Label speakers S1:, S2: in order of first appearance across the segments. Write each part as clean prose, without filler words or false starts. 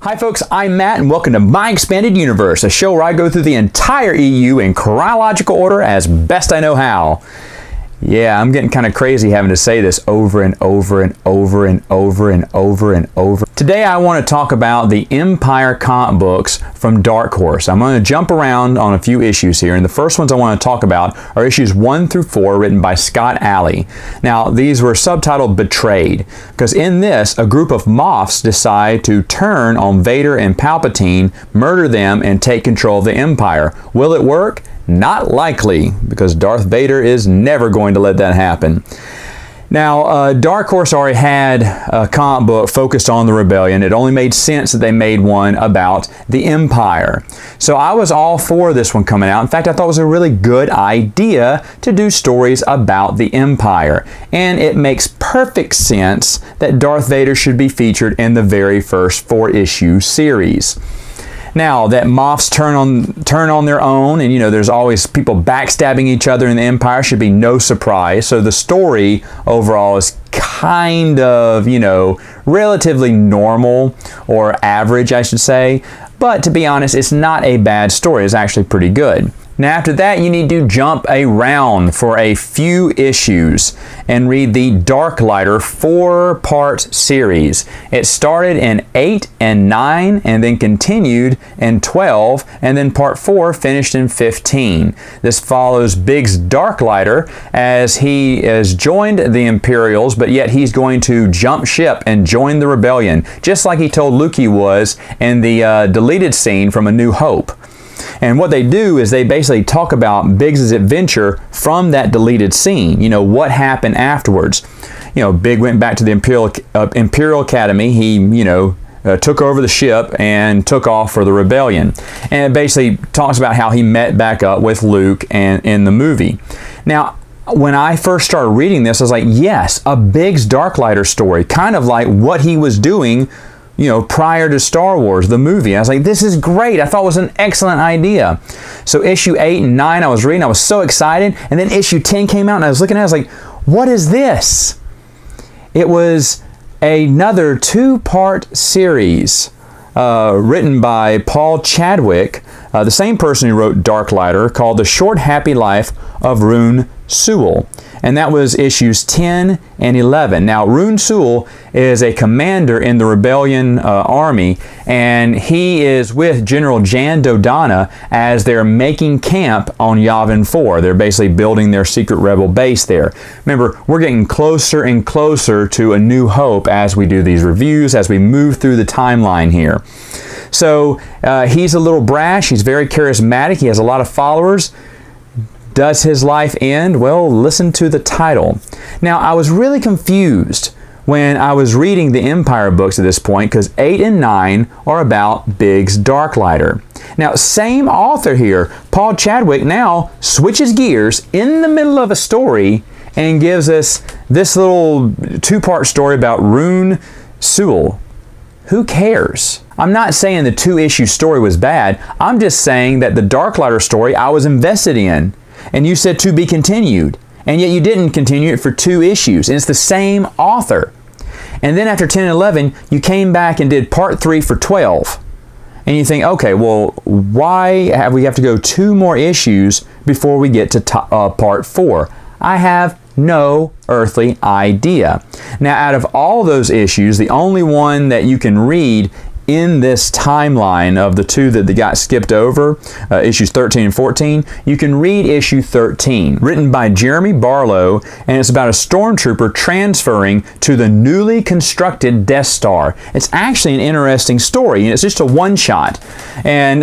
S1: Hi folks, I'm Matt and welcome to My Expanded Universe, a show where I go through the entire EU in chronological order as best I know how. Yeah, I'm getting kind of crazy having to say this over and over and over and over and over and over. Today I want to talk about the Empire comic books from Dark Horse. I'm going to jump around on a few issues here, and the first ones I want to talk about are issues 1 through 4 written by Scott Alley. Now, these were subtitled Betrayed, because in this, a group of Moffs decide to turn on Vader and Palpatine, murder them, and take control of the Empire. Will it work? Not likely, because Darth Vader is never going to let that happen. Now, Dark Horse already had a comic book focused on the rebellion. It only made sense that they made one about the Empire. So I was all for this one coming out. In fact, I thought it was a really good idea to do stories about the Empire. And it makes perfect sense that Darth Vader should be featured in the very first 4-issue series. Now, that Moffs turn on their own, and there's always people backstabbing each other in the Empire, should be no surprise. So the story overall is kind of, relatively normal, or average, I should say. But to be honest, it's not a bad story. It's actually pretty good. Now after that, you need to jump around for a few issues and read the Darklighter 4-part series. It started in 8 and 9 and then continued in 12, and then part 4 finished in 15. This follows Biggs Darklighter as he has joined the Imperials, but yet he's going to jump ship and join the rebellion, just like he told Luke he was in the deleted scene from A New Hope. And what they do is they basically talk about Biggs' adventure from that deleted scene. What happened afterwards. Big went back to the Imperial Academy. He, took over the ship and took off for the rebellion. And it basically talks about how he met back up with Luke and in the movie. Now, when I first started reading this, I was like, yes, a Biggs Darklighter story, kind of like what he was doing prior to Star Wars, the movie. I was like, this is great. I thought it was an excellent idea. So issue 8 and 9 I was reading, I was so excited. And then issue 10 came out and I was looking at it, I was like, what is this? It was another 2-part series written by Paul Chadwick, the same person who wrote Darklighter, called The Short Happy Life of Rune Sewell. And that was issues 10 and 11. Now, Rune Sewell is a commander in the rebellion army, and he is with General Jan Dodonna as they're making camp on Yavin 4. They're basically building their secret rebel base there. Remember, we're getting closer and closer to A New Hope as we do these reviews, as we move through the timeline here. So he's a little brash, he's very charismatic, he has a lot of followers. Does his life end? Well, listen to the title. Now, I was really confused when I was reading the Empire books at this point, because 8 and 9 are about Biggs Darklighter. Now, same author here, Paul Chadwick, now switches gears in the middle of a story and gives us this little 2-part story about Rune Sewell. Who cares? I'm not saying the 2-issue story was bad. I'm just saying that the Darklighter story I was invested in. And you said to be continued, and yet you didn't continue it for 2 issues, and it's the same author. And then after 10 and 11, you came back and did part 3 for 12. And you think, okay, well, why have we have to go 2 more issues before we get to part 4? I have no earthly idea. Now, out of all those issues, the only one that you can read in this timeline of the 2 that got skipped over, issues 13 and 14, you can read issue 13, written by Jeremy Barlow, and it's about a stormtrooper transferring to the newly constructed Death Star. It's actually an interesting story, and it's just a one-shot. And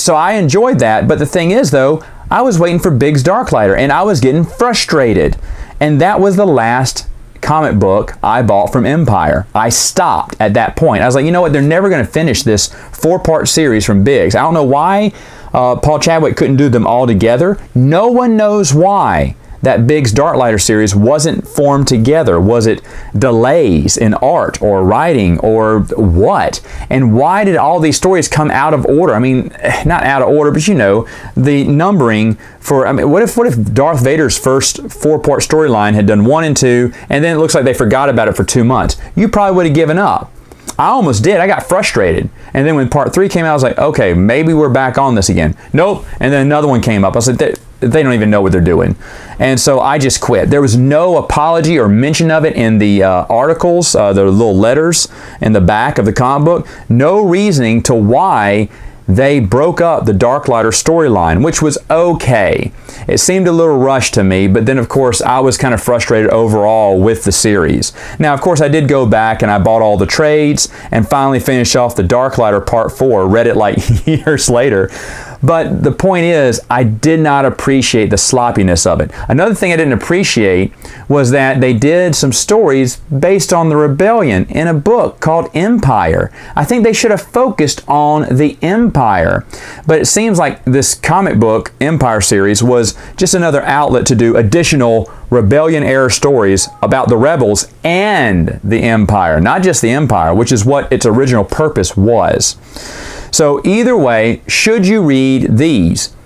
S1: so I enjoyed that, but the thing is, though, I was waiting for Biggs Darklighter, and I was getting frustrated. And that was the last comic book I bought from Empire. I stopped at that point. I was like, you know what, they're never going to finish this 4-part series from Biggs. I don't know why Paul Chadwick couldn't do them all together. No one knows why that Biggs Darklighter series wasn't formed together. Was it delays in art or writing or what? And why did all these stories come out of order? I mean, not out of order, but the numbering for, what if Darth Vader's first 4-part storyline had done 1 and 2, and then it looks like they forgot about it for 2 months? You probably would have given up. I almost did. I got frustrated. And then when part 3 came out, I was like, okay, maybe we're back on this again. Nope. And then another one came up. I was like, they don't even know what they're doing. And so I just quit. There was no apology or mention of it in the articles, the little letters in the back of the comic book. No reasoning to why they broke up the Darklighter storyline, which was okay. It seemed a little rushed to me, but then of course I was kind of frustrated overall with the series. Now of course I did go back and I bought all the trades and finally finished off the Darklighter Part 4, read it like years later. But the point is, I did not appreciate the sloppiness of it. Another thing I didn't appreciate was that they did some stories based on the rebellion in a book called Empire. I think they should have focused on the Empire. But it seems like this comic book, Empire series, was just another outlet to do additional rebellion-era stories about the rebels and the Empire, not just the Empire, which is what its original purpose was. So either way, should you read these?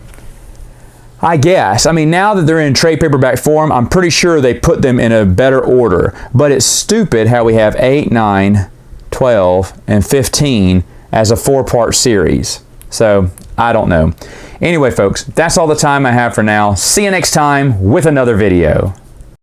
S1: I guess. I mean, now that they're in trade paperback form, I'm pretty sure they put them in a better order. But it's stupid how we have 8, 9, 12, and 15 as a 4-part series. So, I don't know. Anyway, folks, that's all the time I have for now. See you next time with another video.